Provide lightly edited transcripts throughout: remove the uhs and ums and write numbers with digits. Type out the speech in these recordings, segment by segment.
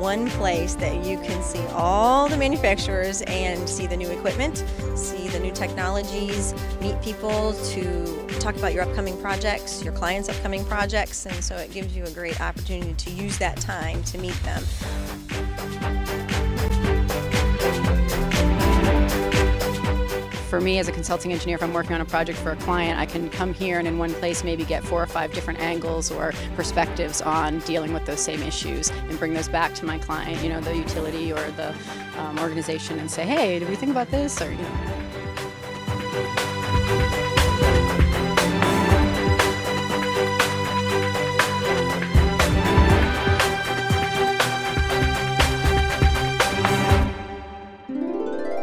one place that you can see all the manufacturers and see the new equipment, see the new technologies, meet people to talk about your upcoming projects, your clients' upcoming projects, and so it gives you a great opportunity to use that time to meet them. For me as a consulting engineer, if I'm working on a project for a client, I can come here and in one place maybe get 4 or 5 different angles or perspectives on dealing with those same issues and bring those back to my client, you know, the utility or the organization, and say, hey, did we think about this? Or, you know.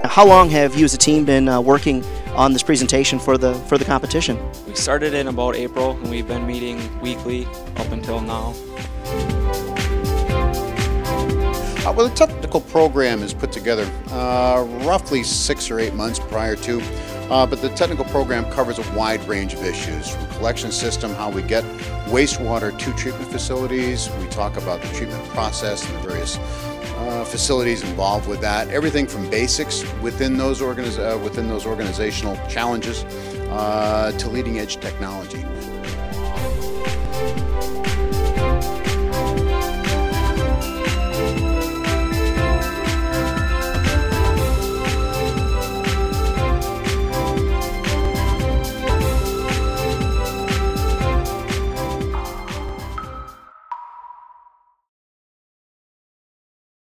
How long have you as a team been working on this presentation for the competition? We started in about April, and we've been meeting weekly up until now. Well, the technical program is put together roughly 6 or 8 months prior to, but the technical program covers a wide range of issues, from collection system, how we get wastewater to treatment facilities. We talk about the treatment process and the various facilities involved with that. Everything from basics within those organizational challenges to leading edge technology.